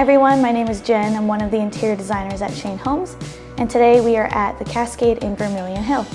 Hi everyone, my name is Jen. I'm one of the interior designers at Shane Homes, and today we are at the Cascade in Vermilion Hill.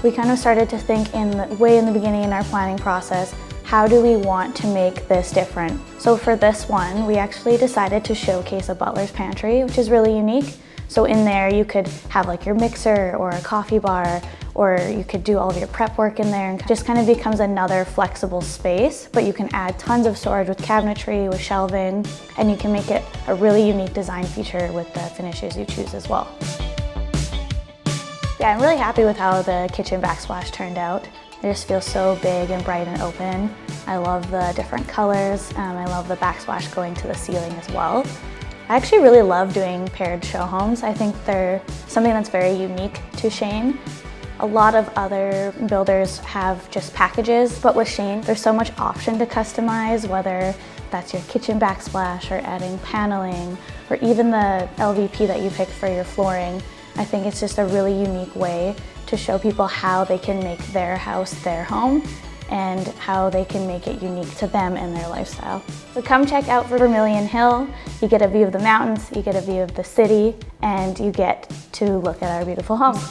We kind of started to think way in the beginning in our planning process, how do we want to make this different? So for this one, we actually decided to showcase a butler's pantry, which is really unique. So in there you could have like your mixer or a coffee bar, or you could do all of your prep work in there, and just kind of becomes another flexible space, but you can add tons of storage with cabinetry, with shelving, and you can make it a really unique design feature with the finishes you choose as well. Yeah, I'm really happy with how the kitchen backsplash turned out. It just feels so big and bright and open. I love the different colors. I love the backsplash going to the ceiling as well. I actually really love doing paired show homes. I think they're something that's very unique to Shane. A lot of other builders have just packages, but with Shane, there's so much option to customize, whether that's your kitchen backsplash or adding paneling, or even the LVP that you pick for your flooring. I think it's just a really unique way to show people how they can make their house their home and how they can make it unique to them and their lifestyle. So come check out Vermilion Hill. You get a view of the mountains, you get a view of the city, and you get to look at our beautiful homes.